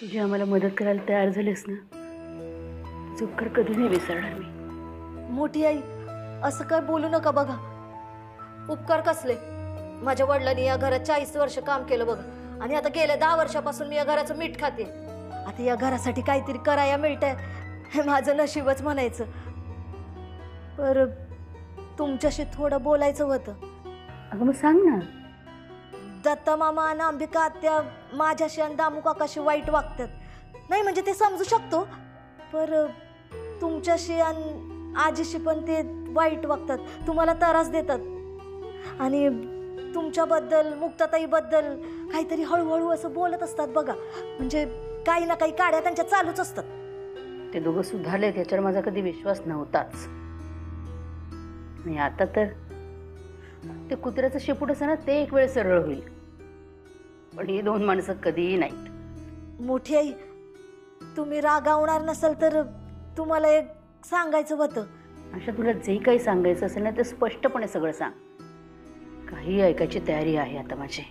तुझी आम्हाला मदत करायला तयार झालीस ना, तुझं उपकार कधी नाही विसरणार मी. मोठी आई, असं काय बोलू नका. बघा, उपकार कसले? माझ्या वडिलांनी या घरात 40 वर्ष काम केलं बघा, आणि आता गेल्या 10 वर्षापासून मी या घराचं मीठ खाते. आता या घरासाठी काहीतरी करायला मिळतंय, हे माझं नशीबच म्हणायचं. पर तुमच्याशी थोडं बोलायचं होतं. अगं मग सांग ना. दत्ता मामा आणि अंबिका आत्या माझ्याशी आणि दामू काकाशी वाईट वागतात. नाही म्हणजे ते समजू शकतो, पर तुमच्याशी आणि आजीशी पण ते वाईट वागतात, तुम्हाला त्रास देतात. आणि तुमच्याबद्दल, मुक्ताताईबद्दल काहीतरी हळूहळू असं बोलत असतात बघा. म्हणजे काही ना काही काड्या त्यांच्या चालूच असतात. ते दोघं सुधारले त्याच्यावर माझा कधी विश्वास नव्हताच. आणि आता तर ते कुत्र्याचं शेपूट असं ना, ते एक वेळ सरळ होईल, पण ही दोन माणसं कधीही नाहीत. मोठी आई, तुम्ही रागावणार नसाल तर तुम्हाला एक सांगायचं होतं. अशा तुला जे काही सांगायचं असेल ना ते स्पष्टपणे सगळं सांग. काही ऐकायची तयारी आहे आता माझी.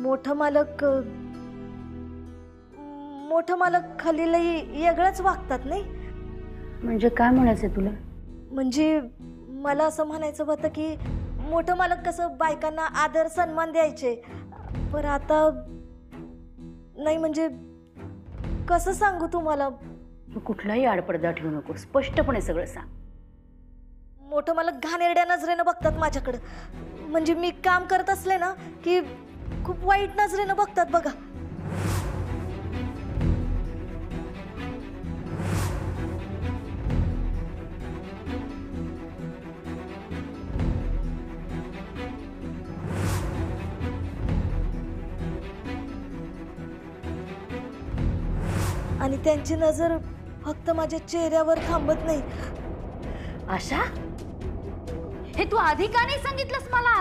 मोठं मालक खलीलही वेगळंच वागतात नाही. म्हणजे काय म्हणायचंय तुला? म्हणजे मला असं म्हणायचं होतं की मोठं मालक कसं बायकांना आदर सन्मान द्यायचे, पण आता नाही. म्हणजे कसं सांगू तुम्हाला? कुठलाही आडपडदा ठेवू नको, स्पष्टपणे सगळं सांग. मोठं मालक घाणेरड्या नजरेनं बघतात माझ्याकडं. म्हणजे मी काम करत असले ना की खूप वाईट नजरेनं बघतात बघा. आणि त्यांची नजर फक्त माझ्या चेहऱ्यावर थांबत नाही. आशा, हे तू आधी का नाही सांगितलंस मला?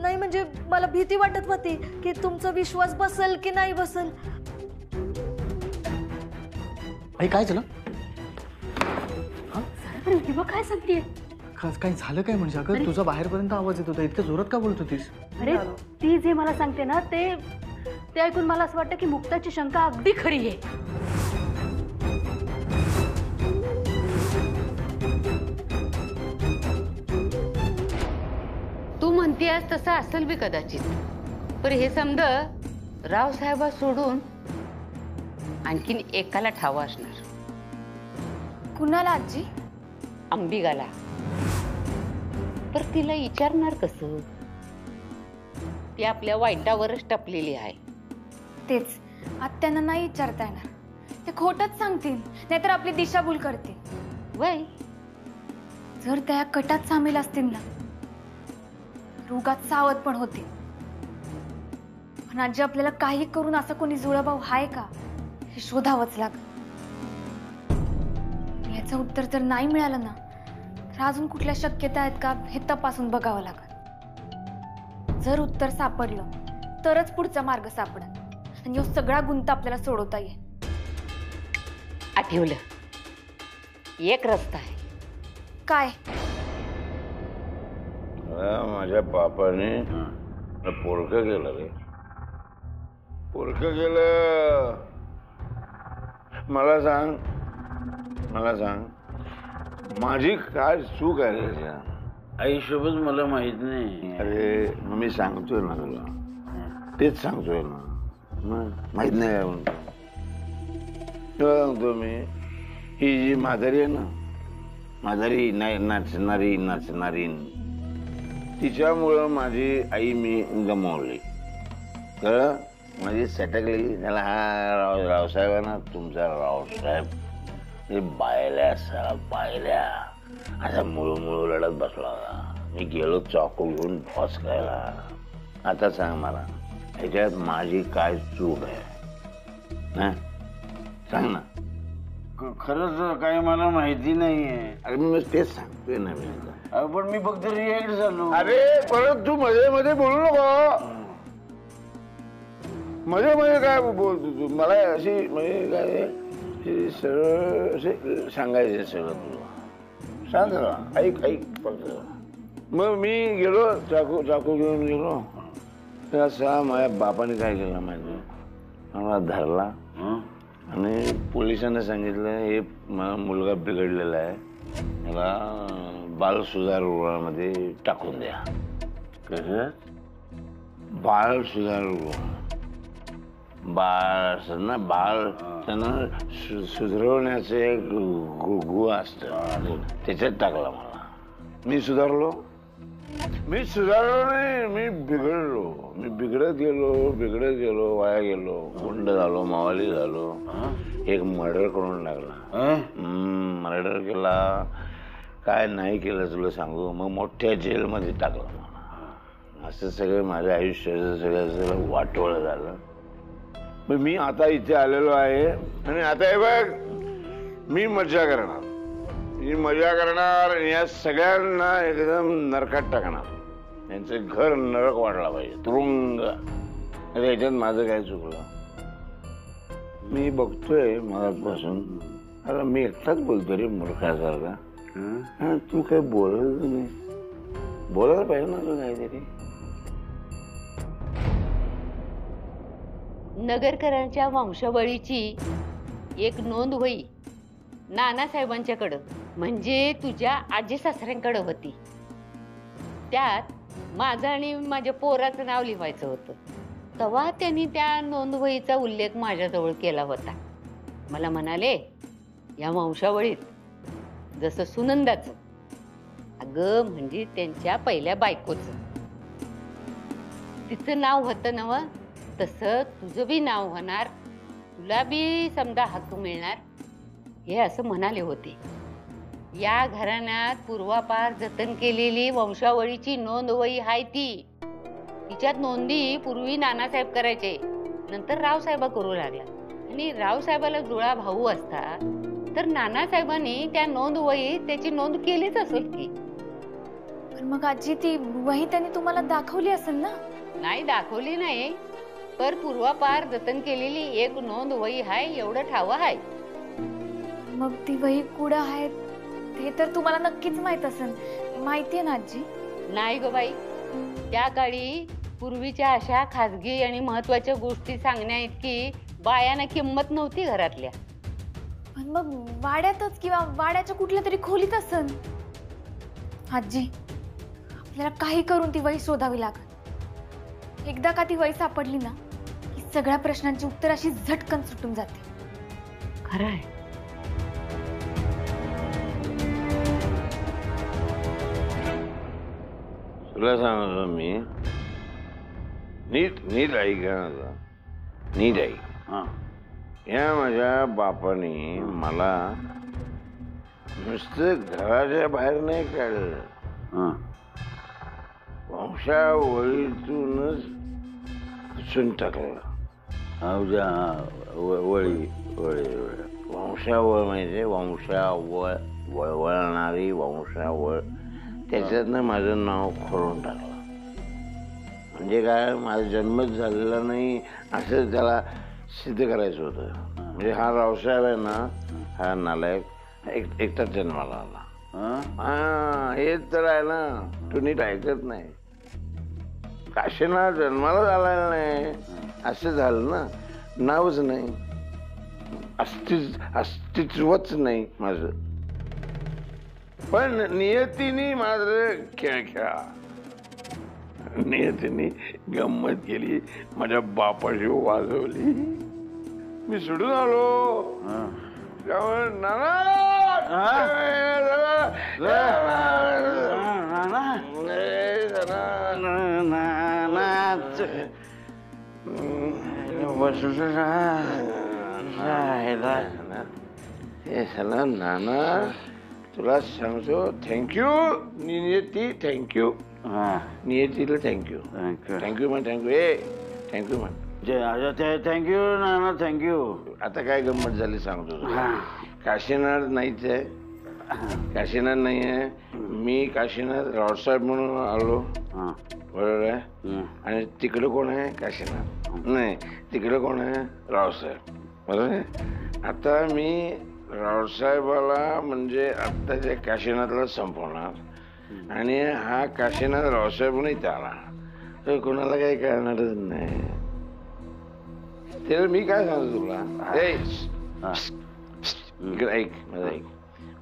नाही म्हणजे मला भीती वाटत होती की तुमचा विश्वास बसेल की नाही बसेल. आई काय झालं? बघ काय सांगतेय. काय झालं काय? म्हणजे अगं तुझा बाहेरपर्यंत आवाज येत होता, इतक्या जोरात का बोलत होतीस? अरे ती जे मला सांगते ना ते ऐकून मला असं वाटतं की मुक्ताची शंका अगदी खरी आहे. तू म्हणतेस तसं असेल बी कदाचित, पण हे समज रावसाहेबा सोडून आणखीन एकाला ठाव असणार. कुणाला आजी? अंबिकाला. पर तिला विचारणार कसं? ती आपल्या वाईटावरच टपलेली आहे. तेच आत्यांना नाही विचारता येणार, ते खोटच सांगतील, नाहीतर आपली दिशाभूल करतील. वय जर त्या कटात सामील असतील ना, रोगात सावध पण होतील. पण आजी, आपल्याला काही करून असं कोणी जुळाभाऊ आहे का हे शोधावंच लागेल. याचं उत्तर जर नाही मिळालं ना, तर अजून कुठल्या शक्यता आहेत का हे तपासून बघावं लागेल. जर उत्तर सापडलं तरच पुढचा मार्ग सापडेल आणि हा सगळा गुंता आपल्याला सोडवता येईल. आठवलं, एक रस्ता आहे. काय? माझ्या बापाने पोरकं केलं रे, पोरकं केलं. मला सांग माझी काय चूक आहे रे? आयुष्यभर मला माहित नाही. अरे मी सांगतोय ना तुला, तेच सांगतोय ना. माहित नाही काय म्हणतो तुला? सांगतो मी, ही जी म्हातारी आहे ना, म्हातारी नाचणारी, तिच्यामुळं माझी आई मी गमावली. कळलं? माझी सटकली. त्याला हा रावसाहेबांना, तुमचा रावसाहेब हे बायल्या असा मुळू लढत बसला होता. मी गेलो चाकू घेऊन फॉस करायला. आता सांग मला, ह्याच्यात माझी काय चूक आहे? सांग ना. खरंच काही मला माहिती नाहीये. अरे मी तेच सांगतोय ना मी. पण मी फक्त रिॲक्ट झालो. अरे परत तू मध्ये बोलू नको. मध्ये काय बोलतो तू? मला अशी म्हणजे काय सरळ असे सांगायचे सगळं तुला. शांत राहा, ऐक फक्त. मग मी गेलो चाकू घेऊन गेलो. असा माझ्या बापाने काय केलं माहिती, मला धरला आणि पोलिसांना सांगितलं हे मुलगा बिघडलेला आहे, याला बाल सुधार गृहामध्ये टाकून द्या. कसं बाल सुधार गृह, बाळ असं ना, बाळ त्यांना सुधारवण्याचं एक गुहा असतं, त्याच्यात टाकला मला. मी सुधारलो नाही, मी बिघडत गेलो, वाया गेलो, गुंड झालो, मावाली झालो. एक मर्डर करून टाकला. मर्डर केला, काय नाही केलं तुला सांगू, मग मोठ्या जेलमध्ये टाकलं मला. असं सगळं माझ्या आयुष्याचं सगळं वाटोळ झालं. मग मी आता इथे आलेलो आहे आणि आता हे बघ, मी मजा करणार, या सगळ्यांना एकदम नरकात टाकणार. यांचं घर नरक वाढला पाहिजे, तुरुंग. अरे याच्यात माझं काय चुकलं? मी बघतोय मगापासून, अरे मी एकटाच बोलतो रे मूर्खासारखा. तू काही बोलत नाही, बोलायला पाहिजे ना तू काहीतरी. नगरकरांच्या वंशावळीची एक नोंद होई नानासाहेबांच्याकडं, म्हणजे तुझ्या आजी सासऱ्यांकडं होती. त्यात माझं आणि माझ्या पोराचं नाव लिहायचं होतं. तेव्हा त्यांनी त्या नोंदवहीचा उल्लेख माझ्याजवळ केला होता. मला म्हणाले, या वंशावळीत जसं सुनंदाचं, अगं म्हणजे त्यांच्या पहिल्या बायकोचं, तिचं नाव होतं नव, तसं तुझं बी नाव होणार, तुला बी समजा हक्क मिळणार, हे असं म्हणाले होते. या घराण्यात पूर्वापार जतन केलेली वंशावळीची नोंदवही आहे ती. तिच्यात नोंदी पूर्वी नानासाहेब करायचे, नंतर रावसाहेबा करू लागला. आणि रावसाहेबाला जुळा भाऊ असता तर नानासाहेबांनी त्या नोंदवहीत त्याची नोंद केलीच असेल की. पण मग आजी ती वही त्यांनी तुम्हाला दाखवली असेल ना? नाही दाखवली नाही, पर पूर्वापार जतन केलेली एक नोंदवही आहे एवढं ठाव आहे. मग ती वही कुठं आहे ते तर तुम्हाला नक्कीच माहित असेल, माहितीये ना आजी? नाही ग बाई, त्या काळी पूर्वीच्या अशा खाजगी आणि महत्वाच्या गोष्टी सांगण्या इतकी बायांना किंमत नव्हती घरातल्या. पण मग वाड्यातच किंवा वाड्याच्या कुठल्या तरी खोलीत असेल. आजी, आपल्याला काही करून ती वही शोधावी लागल. एकदा का ती वही सापडली ना की सगळ्या प्रश्नांची उत्तर अशी झटकन सुटून जाते. खरं आहे. तुला सांगतो मी, नीट ऐक, नीट ऐक. या माझ्या बापाने मला नुसतं घराच्या बाहेर नाही काढलं, वंशावळीतूनच खुचून टाकलं. वळी वंशावळ म्हणजे वळणारी वंशावळ, त्याच्यातनं माझं नाव खोडून टाकलं. म्हणजे काय, माझा जन्मच झालेला नाही असं त्याला सिद्ध करायचं होतं. म्हणजे हा रावसाहेब आहे ना, हा नालायक एकटाच जन्माला आला. हेच तर आहे ना, तू नीट ऐकत नाही. काशीनाथ जन्माला झालेला नाही असं झालं ना, नावच नाही, अस्तित्वच नाही माझं. पण नियतीने माझं खेळ खेळा, नियतीने गंमत केली, माझ्या बापाशी वाजवली. मी सोडून आलो. नाना नाना तुला सांगतो, थँक्यू नियती, थँक्यू. नियतीला थँक्यू, थँक्यू म्हण, थँक्यू म्हण. थँक्यू नाना, थँक्यू. आता काय गंमत झाली सांगतो तुला. काशीनाथ नाहीच आहे, काशीनाथ नाही आहे. मी काशीनाथ रावसाहेब म्हणून आलो, बरोबर आहे. आणि तिकडं कोण आहे? काशीनाथ नाही, तिकडं कोण आहे? रावसाहेब, बरोबर आहे. आता मी रावसाहेबाला म्हणजे आत्ताच्या काशीनाथला संपवणार आणि हा काशीनाथ रावसाहेब नाही त्याला. तर कोणाला काही कळणारच नाही. त्याला मी काय सांगतो तुला, इकडे ऐक, माझं ऐक.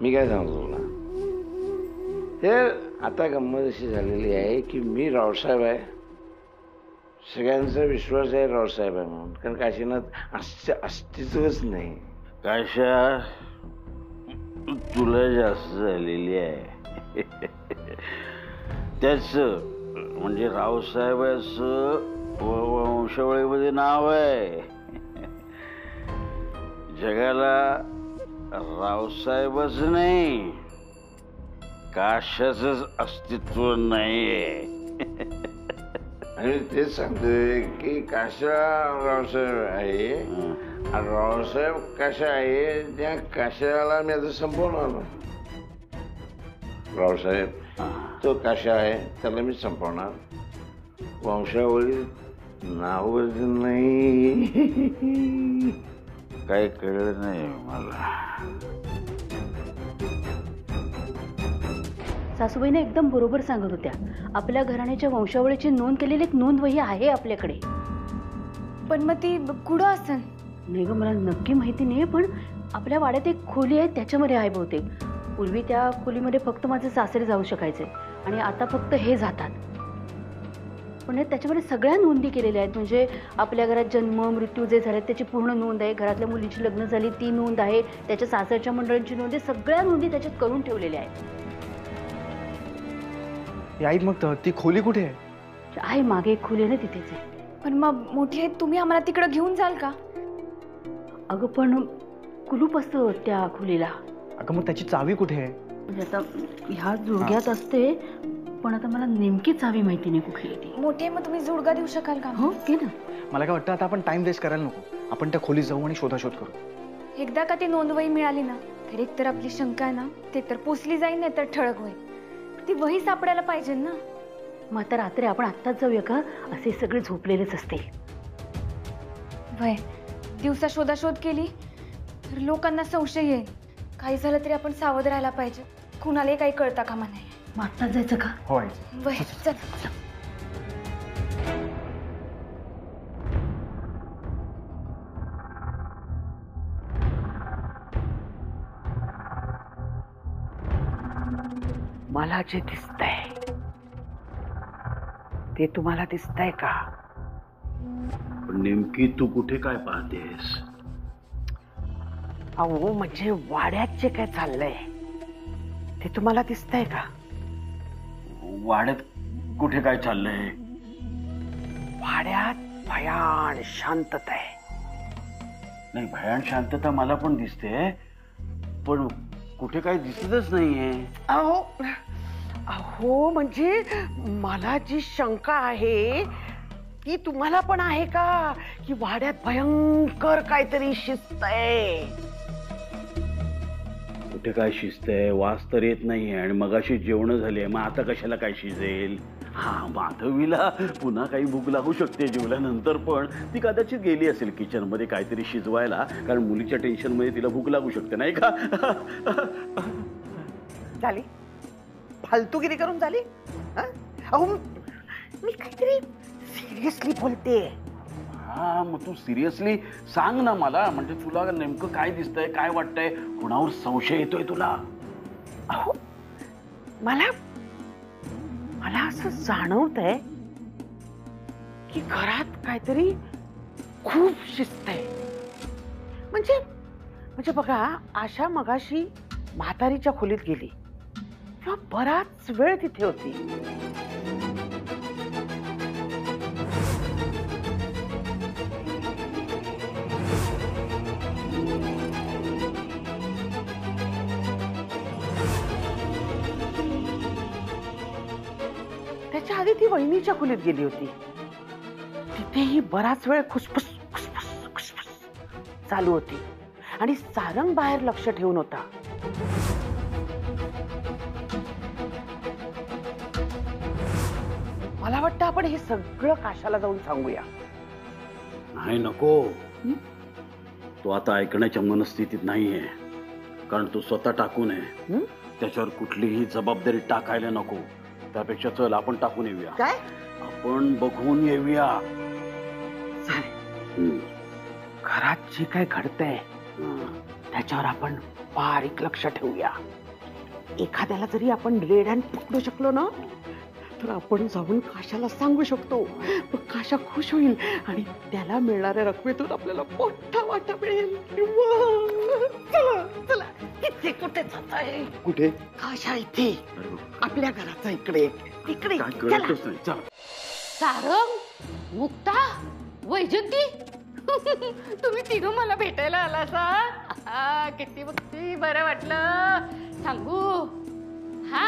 मी काय सांगतो तुला, तर आता गंमत अशी झालेली आहे की मी रावसाहेब आहे, सगळ्यांचा विश्वास आहे रावसाहेब आहे म्हणून, कारण काशीनाथ अस्तित्वच नाही. काशा तुला जास्त झालेली आहे. त्याच म्हणजे रावसाहेबाचं वंशावळीमध्ये नाव आहे. जगाला रावसाहेबच नाही, काशाचंच अस्तित्व नाहीये. आणि तेच सांगतोय की काशा रावसाहेब आहे, आणि रावसाहेब काशा आहे, त्या काशाला मी आता संपवणार ना. रावसाहेब तो काशा आहे, त्याला मी संपवणार. वंशावळीत नावच नाही. काही कळलं नाही मला. सासूबाईने एकदम बरोबर सांगत होत्या. आपल्या घराण्याच्या वंशावळीची नोंद केलेली एक नोंदवही आहे आपल्याकडे. पण मग ती कुठं असन? नाही ग, मला नक्की माहिती नाही, पण आपल्या वाड्यात एक खोली आहे, त्याच्यामध्ये आहे बहुतेक. पूर्वी त्या खोलीमध्ये फक्त माझे सासरे जाऊ शकायचे आणि आता फक्त हे जातात. पण त्याच्यामध्ये सगळ्या नोंदी केलेल्या आहेत. म्हणजे आपल्या घरात जन्म मृत्यू जे झाले त्याची पूर्ण नोंद आहे, घरातल्या मुलीची लग्न झाली ती नोंद आहे, त्याच्या सासरच्या मंडळींची नोंद आहे, सगळ्या नोंदी त्याच्यात करून ठेवलेल्या आहेत. आई मग ती खोली कुठे आहे? आहे मागे एक खोली आहे ना, तिथेच आहे. पण मग मोठी आहे, तुम्ही आम्हाला तिकडं घेऊन जाल का? अगं पण कुलूप असतं त्या खोलीला. अगं मग त्याची चावी कुठे आहे? म्हणजे आता ह्या जुडग्यात असते, पण आता मला नेमकी चावी माहिती नाही कुठली आहे ती. मोठी आहे, मग तुम्ही जुडगा देऊ शकाल का? हो घे ना. मला काय वाटतं आता आपण टाइम वेस्ट करायला नको, आपण त्या खोलीत जाऊ आणि शोधाशोध करू. एकदा का ती नोंदवही मिळाली ना, तर एक तर आपली शंका आहे ना ते तर पोचली जाईल, नाही तर ठळक होईल. ती वही सापडायला पाहिजे ना. मग आता रात्री आपण आत्ताच जाऊया का? असे सगळे झोपलेलेच असते. वय दिवसा शोधाशोध केली तर लोकांना संशय येईल. काही झालं तरी आपण सावध राहायला पाहिजे, कुणालाही काही कळता कामा नाही. मग आत्ताच जायचं का? हो. वय चल. मला जे दिसतंय ते तुम्हाला दिसतंय का? नेमकी तू कुठे काय पाहतेस? अहो म्हणजे वाड्यात जे काय चाललंय ते तुम्हाला दिसतंय का? वाड्यात कुठे काय चाललंय? वाड्यात भयान शांतता आहे. नाही, भयान शांतता मला पण दिसते, पण कुठे काय दिसतच नाहीये. अहो म्हणजे मला जी शंका आहे ती तुम्हाला पण आहे का, की वाड्यात भयंकर काहीतरी शिस्त आहे? कुठे काय शिस्त आहे? वास तर येत नाहीये आणि मगाशी जेवण झाली, मग आता कशाला काय शिजेल? हा, माधवीला पुन्हा काही भूक लागू शकते जेवल्यानंतर, पण ती कदाचित गेली असेल किचन मध्ये काहीतरी शिजवायला, कारण मुलीच्या टेन्शन मध्ये तिला भूक लागू शकते, नाही का? झाली फालतूगिरी करून झाली. अहो मी काहीतरी सिरियसली बोलते. हा, मग तू सिरियसली सांग ना मला, म्हणजे तुला नेमकं काय दिसतंय, काय वाटतंय, कुणावर संशय येतोय तुला? अहो मला असं जाणवतंय की घरात काहीतरी खूप शिस्त आहे. म्हणजे बघा, आशा मगाशी म्हातारीच्या खोलीत गेली तेव्हा बराच वेळ तिथे होती. त्याच्या आधी ती वहिनीच्या खोलीत गेली होती, तिथेही बराच वेळ खुसफुस खुसफुस खुसफुस चालू होती आणि सारंग बाहेर लक्ष ठेवून होता. मला वाटतं आपण हे सगळं काशाला जाऊन सांगूया. नाही, नको. तो आता ऐकण्याच्या मनस्थितीत नाहीये, कारण तो स्वतः टाकून आहे. त्याच्यावर कुठलीही जबाबदारी टाकायला नको. त्यापेक्षा चल आपण टाकून येऊया. काय? आपण बघून येऊया. घरात जे काय घडतंय त्याच्यावर आपण बारीक लक्ष ठेवूया. एखाद्याला जरी आपण रेड हँड पकडू शकलो ना तर आपण जाऊन काशाला सांगू शकतो. मग काशा खुश होईल आणि त्याला मिळणाऱ्या रकमेतून आपल्याला मोठा वाटा मिळेल. चला चला, इथे कुठे जात आहे? कुठे? काशा इथे आपल्या घराचा इकडे तिकडे. काय चला. कळतच नाही. चला. सारंग, मुक्ता, वैजंती, तुम्ही तिघं मला भेटायला आला सा. किती बरं वाटलं. सांगू, हा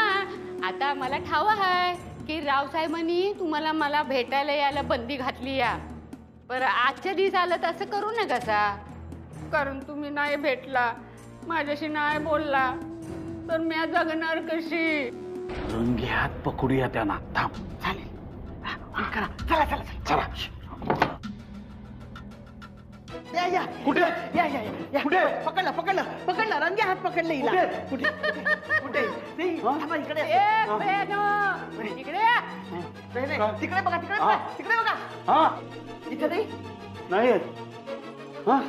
आता मला ठाव आहे की रावसाहेबांनी तुम्हाला मला भेटायला यायला बंदी घातली या. बरं आजच्या दिवस आलं तर असं करू नका सा. कारण तुम्ही नाही भेटला, माझ्याशी नाही बोलला तर मी जगणार कशी? रंगे हात पकडूया त्यांना. थांब. चालेल. करा. चला चला चला. या या कुठे? या या या. कुठे? पकडलं रंगे हात पकडले हिला. कुठे कुठे नाही, थांबा, इकडे इकडे या. नाही, तिकडे बघा तिकडे बघा. हा इथे नाही. नाही आहेत. हा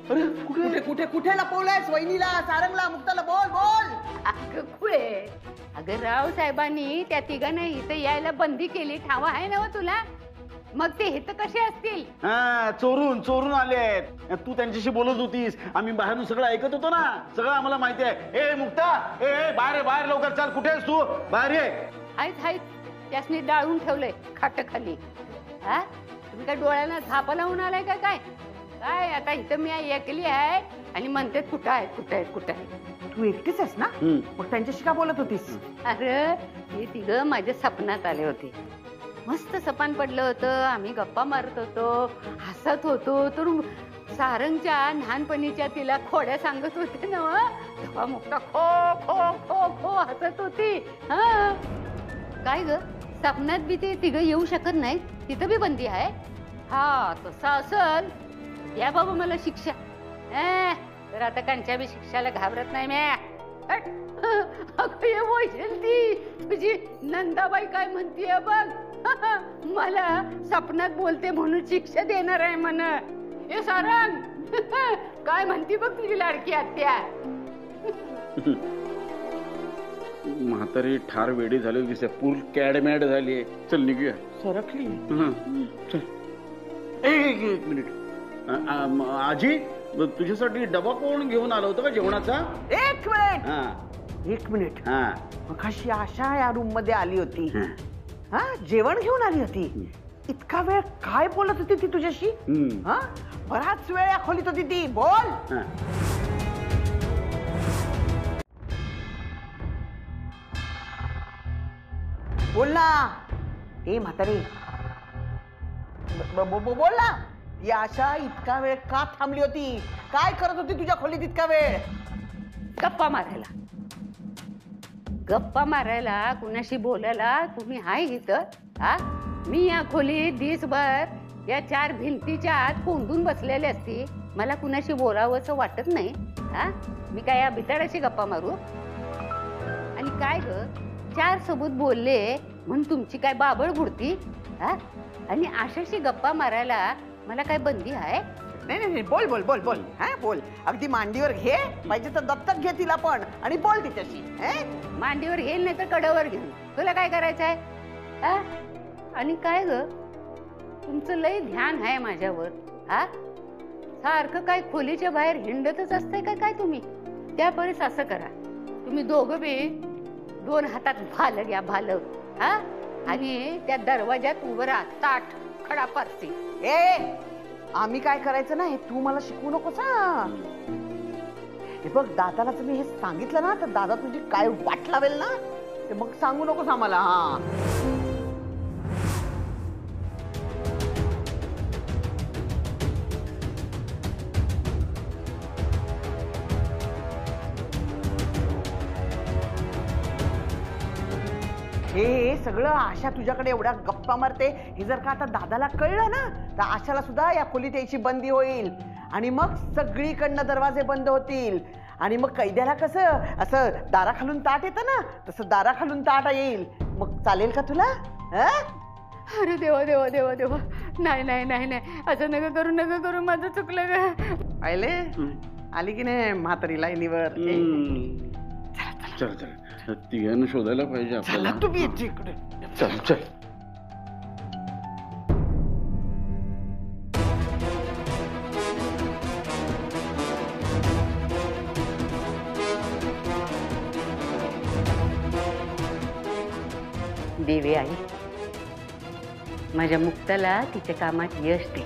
अरे कुठे? कुठे लपवलंयस? वहिनीला, सारंगला, मुक्ताला बोल. अगं खुळे, अगं रावसाहेबांनी त्या तिघांना इथं यायला बंदी केली. ठाव आहे ना तुला? मग ते इथं कसे असतील? हा, चोरून आलेत. तू त्यांच्याशी बोलत होतीस, आम्ही बाहेरून सगळं ऐकत होतो ना. सगळं आम्हाला माहिती आहे. ए मुक्ता, ए बाहेर लवकर चाल. कुठे आहेस तू? बाहेर ये. हायत त्यासनी डाळून ठेवलंय खाट खाली. हा, तुम्ही काय डोळ्याला झापा लावून आलाय का काय? काय आता इथं मी एकली आहे आणि म्हणते कुठं आहे. तू एकटीच आहेस ना? मग त्यांच्याशी का बोलत होतीस? अरे हे तिघं माझ्या सपनात आले होते. मस्त सपान पडलं होतं. आम्ही गप्पा मारत होतो, हसत होतो. तर सारंगच्या लहानपणीच्या तिला खोड्या सांगत होते ना, तेव्हा मुक्ता खो खो खो खो हसत होती. हा काय ग, सपनात बी ते तिघं येऊ शकत नाहीत? तिथं बी बंदी आहे? हा तसं असल या बाबा मला शिक्षा. तर आता कांच्या बी शिक्षाला घाबरत नाही म्या. ती तुझी नंदाबाई काय म्हणतीये बघ. मला सपनात बोलते म्हणून शिक्षा देणार आहे म्हण. हे सारंग काय म्हणती बघ तुझी लाडकी आत्या. म्हातारी ठार वेडी झाली दिसते. पूल कॅडमॅड झाली. चल निघूया. सरकली. चल. एक मिनिट. आजी, तुझ्यासाठी डबा कोण घेऊन आला होता का जेवणाचा? एक मिनिट. हा, मग अशी आशा या रूम मध्ये आली होती. हा, जेवण घेऊन आली होती. इतका वेळ काय बोलत होती ती तुझ्याशी? हा, बराच वेळ या खोलीत होती ती. बोल. बोल ना. ए म्हातारी, बोल ना. ही आशा इतका वेळ का थांबली होती? काय करत होती तुझ्या खोलीत इतका वेळ? गप्पा मारायला कुणाशी बोलायला तुम्ही हाय इथं? हा, मी या खोलीत दिसभर या चार भिंतीच्या आत कोंडून बसलेले असती. मला कुणाशी बोलावं असं वाटत नाही. हा, मी काय या बिताडाशी गप्पा मारू? आणि काय ग, चार सोबत बोलले म्हणून तुमची काय बाबळ बुडती? हा, आणि आशाशी गप्पा मारायला मला काय बंदी आहे? नाही, बोल बोल बोल बोल. हा, बोल. अगदी मांडीवर घे, पाहिजे तर दत्तक घे तिला पण, आणि बोल तिच्याशी. मांडीवर घेईल नाही तर कडावर घेऊन. तुला काय करायचंय? आणि काय ग, तुमचं लय ध्यान आहे माझ्यावर. हा, सारखं काय खोलीच्या बाहेर हिंडतच असतंय का काय तुम्ही? त्यापरीस असं करा, तुम्ही दोघं बी दोन हातात भालं घ्या, भालं. हा, आणि त्या दरवाजात उभं राहा, ताठ खडा पारसी. आम्ही काय करायचं ना हे तू मला शिकवू नकोस. हे बघ, दादाला तुम्ही हे सांगितलं ना तर दादा तुझी काय वाट लावेल ना, ते मग सांगू नकोस आम्हाला. हा, हे सगळं आशा तुझ्याकडे एवढ्या गप्पा मारते हे जर का आता दादाला कळलं ना तर आशाला सुद्धा या खोलीत यायची बंदी होईल. आणि मग सगळीकडनं दरवाजे बंद होतील. आणि मग कैद्याला कसं असं दाराखालून ताट येतं ना, तसं दाराखालून ताट येईल. मग चालेल का तुला? अरे देवा देवा देवा देवा, नाही नाही नाही नाही, असं नका करू माझं चुकलं ग. आयले आली की नाही म्हातारी लाईनीवर. चल चल, तिघांना शोधायला पाहिजे आपल्याला. तुम्ही यायची इकडे. चल चल. देवी आई, माझ्या मुक्ताला तिच्या कामात यश दे.